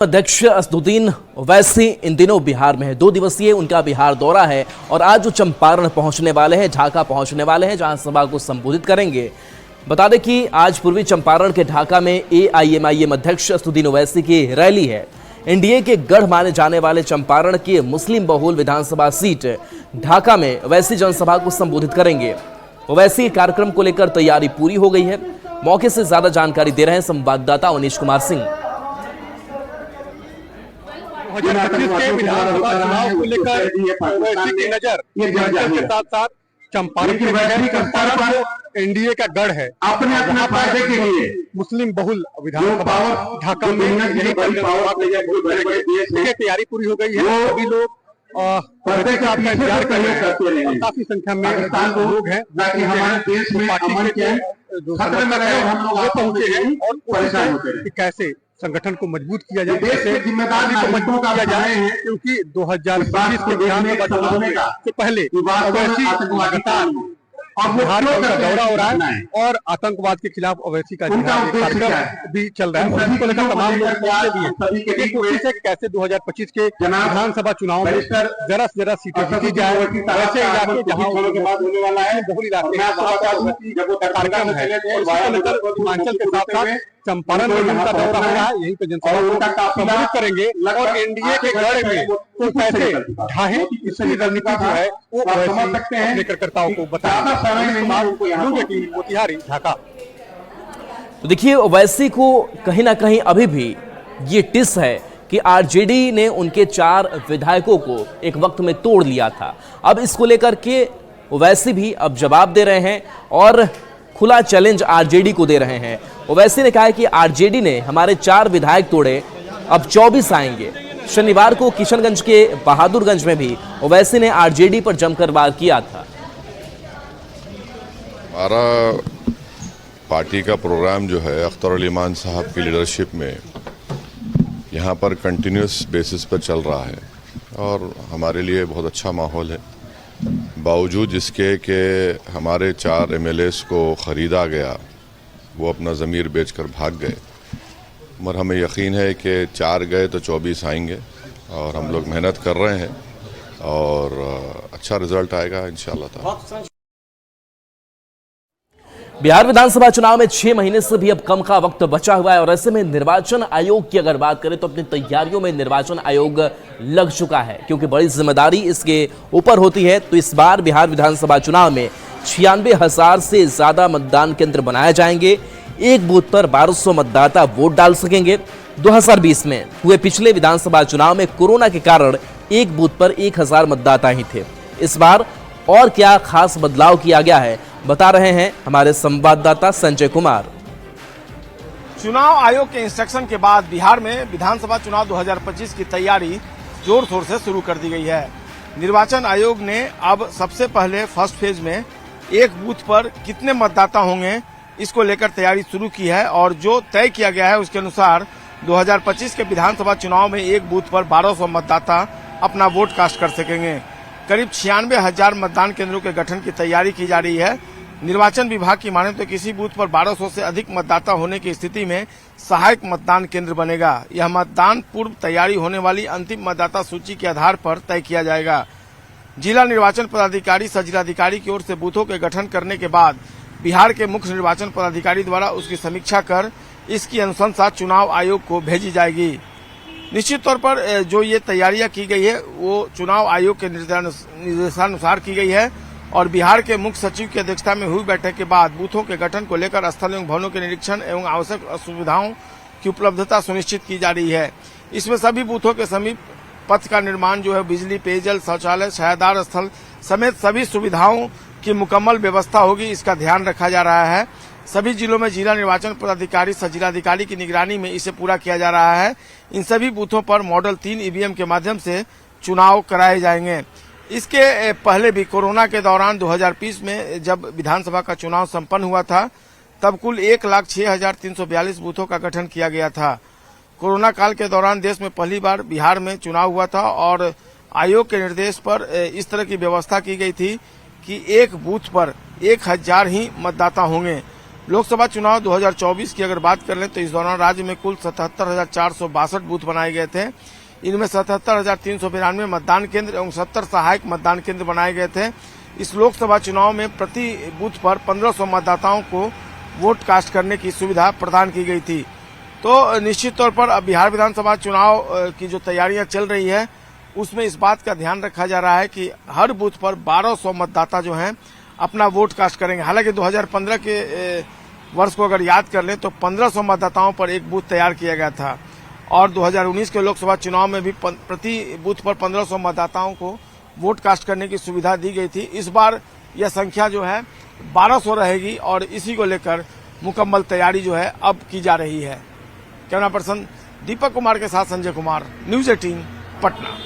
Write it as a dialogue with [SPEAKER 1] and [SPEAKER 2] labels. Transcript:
[SPEAKER 1] अध्यक्ष असदुद्दीन ओवैसी इन दिनों बिहार में है। 2 दिवसीय उनका बिहार दौरा है और आज वो चंपारण पहुंचने वाले हैं, ढाका पहुंचने वाले हैं, जहां सभा को संबोधित करेंगे। बता दें कि आज पूर्वी चंपारण के ढाका में एआईएमआईएम अध्यक्ष असदुद्दीन ओवैसी की रैली है। एनडीए के गढ़ माने जाने वाले चंपारण की मुस्लिम बहुल विधानसभा सीट ढाका में ओवैसी जनसभा को संबोधित करेंगे। ओवैसी कार्यक्रम को लेकर तैयारी पूरी हो गई है। मौके से ज्यादा जानकारी दे रहे हैं संवाददाता अवनीश कुमार सिंह।
[SPEAKER 2] 2025 के विधानसभा चुनाव को लेकर ओवैसी की नजर के साथ साथ चंपारण को एनडीए का गढ़ है। अपने फायदे के लिए मुस्लिम बहुल विधानसभा ढाका में यही तैयारी पूरी हो गई है। सभी लोग आपका इंतजार कर रहे हैं। काफी संख्या में लोग हैं हमारे देश में पार्टी के जो पहुंचे हैं और परेशान होते हैं कि कैसे संगठन को मजबूत किया जाए, कैसे जिम्मेदारी को मजबूत किया जाए, क्योंकि 2025 के विधानसभा चुनाव से पहले ओवैसी लगातार बिहार का दौरा हो रहा है और आतंकवाद के खिलाफ ओवैसी का कार्यक्रम भी चल रहा है। उसी को लेकर तमाम लोग कोशिश है कैसे 2025 के विधानसभा चुनाव में जरा से जरा सीटें जीती जाए। ऐसे इलाके जहाँ होने वाला है बहुल इलाके कार्यक्रम है, हिमाचल के साथ साथ चंपारण में उनका दौरा हो रहा है। यहीं पे जनसभा को संबोधित करेंगे और एनडीए के गढ़ में तो कैसे ढाहे इसकी रणनीति जो है वो अपने कार्यकर्ताओं को बताया। मोतिहारी ढाका।
[SPEAKER 1] तो देखिए, ओवैसी को कहीं ना कहीं अभी भी ये टिस है कि आरजेडी ने उनके 4 विधायकों को एक वक्त में तोड़ लिया था। अब इसको लेकर के ओवैसी भी अब जवाब दे रहे हैं और खुला चैलेंज आरजेडी को दे रहे हैं। ओवैसी ने कहा है कि आरजेडी ने हमारे 4 विधायक तोड़े, अब 24 आएंगे। शनिवार को किशनगंज के बहादुरगंज में भी ओवैसी ने आरजेडी पर जमकर वार किया था।
[SPEAKER 3] हमारा पार्टी का प्रोग्राम जो है अख्तर अली मान साहब की लीडरशिप में यहाँ पर कंटिन्यूस बेसिस पर चल रहा है और हमारे लिए बहुत अच्छा माहौल है। बावजूद इसके कि हमारे 4 एमएलएस को ख़रीदा गया, वो अपना ज़मीर बेचकर भाग गए, मगर हमें यकीन है कि 4 गए तो 24 आएंगे और हम लोग मेहनत कर रहे हैं और अच्छा रिजल्ट आएगा इंशाल्लाह।
[SPEAKER 1] बिहार विधानसभा चुनाव में 6 महीने से भी अब कम का वक्त बचा हुआ है और ऐसे में निर्वाचन आयोग की अगर बात करें तो अपनी तैयारियों में निर्वाचन आयोग लग चुका है, क्योंकि बड़ी जिम्मेदारी इसके ऊपर होती है। तो इस बार बिहार विधानसभा चुनाव में 96,000 से ज्यादा मतदान केंद्र बनाए जाएंगे। एक बूथ पर 1200 मतदाता वोट डाल सकेंगे। 2020 में हुए पिछले विधानसभा चुनाव में कोरोना के कारण एक बूथ पर 1000 मतदाता ही थे। इस बार और क्या खास बदलाव किया गया है, बता रहे हैं हमारे संवाददाता संजय कुमार।
[SPEAKER 2] चुनाव आयोग के इंस्ट्रक्शन के बाद बिहार में विधानसभा चुनाव 2025 की तैयारी जोर शोर से शुरू कर दी गई है। निर्वाचन आयोग ने अब सबसे पहले फर्स्ट फेज में एक बूथ पर कितने मतदाता होंगे इसको लेकर तैयारी शुरू की है और जो तय किया गया है उसके अनुसार 2025 के विधानसभा चुनाव में एक बूथ पर 1200 मतदाता अपना वोट कास्ट कर सकेंगे। करीब 96,000 मतदान केंद्रों के गठन की तैयारी की जा रही है। निर्वाचन विभाग की माने तो किसी बूथ पर 1200 से अधिक मतदाता होने की स्थिति में सहायक मतदान केंद्र बनेगा। यह मतदान पूर्व तैयारी होने वाली अंतिम मतदाता सूची के आधार पर तय किया जाएगा। जिला निर्वाचन पदाधिकारी सह जिलाधिकारी की ओर से बूथों के गठन करने के बाद बिहार के मुख्य निर्वाचन पदाधिकारी द्वारा उसकी समीक्षा कर इसकी अनुशंसा चुनाव आयोग को भेजी जाएगी। निश्चित तौर पर जो ये तैयारियां की गई है वो चुनाव आयोग के निर्देशानुसार की गई है और बिहार के मुख्य सचिव की अध्यक्षता में हुई बैठक के बाद बूथों के गठन को लेकर स्थल एवं भवनों के निरीक्षण एवं आवश्यक सुविधाओं की उपलब्धता सुनिश्चित की जा रही है। इसमें सभी बूथों के समीप पथ का निर्माण जो है बिजली, पेयजल, शौचालय, छायादार स्थल समेत सभी सुविधाओं की मुकम्मल व्यवस्था होगी, इसका ध्यान रखा जा रहा है। सभी जिलों में जिला निर्वाचन पदाधिकारी सह जिलाधिकारी की निगरानी में इसे पूरा किया जा रहा है। इन सभी बूथों पर मॉडल 3 ईवीएम के माध्यम से चुनाव कराए जाएंगे। इसके पहले भी कोरोना के दौरान 2020 में जब विधानसभा का चुनाव संपन्न हुआ था तब कुल 1,06,342 बूथों का गठन किया गया था। कोरोना काल के दौरान देश में पहली बार बिहार में चुनाव हुआ था और आयोग के निर्देश पर इस तरह की व्यवस्था की गई थी कि एक बूथ पर 1000 ही मतदाता होंगे। लोकसभा चुनाव 2024 की अगर बात कर लें तो इस दौरान राज्य में कुल 77,462 बूथ बनाए गए थे। इनमें 77,392 मतदान केंद्र एवं 70 सहायक मतदान केंद्र बनाए गए थे। इस लोकसभा चुनाव में प्रति बूथ पर 1500 मतदाताओं को वोट कास्ट करने की सुविधा प्रदान की गई थी। तो निश्चित तौर पर अब बिहार विधानसभा चुनाव की जो तैयारियां चल रही है उसमें इस बात का ध्यान रखा जा रहा है कि हर बूथ पर 1200 मतदाता जो हैं अपना वोट कास्ट करेंगे। हालांकि 2015 के वर्ष को अगर याद कर लें तो 1500 मतदाताओं पर एक बूथ तैयार किया गया था और 2019 के लोकसभा चुनाव में भी प्रति बूथ पर 1500 मतदाताओं को वोट कास्ट करने की सुविधा दी गई थी। इस बार यह संख्या जो है 1200 रहेगी और इसी को लेकर मुकम्मल तैयारी जो है अब की जा रही है। कैमरा पर्सन दीपक कुमार के साथ संजय कुमार, न्यूज 18 पटना।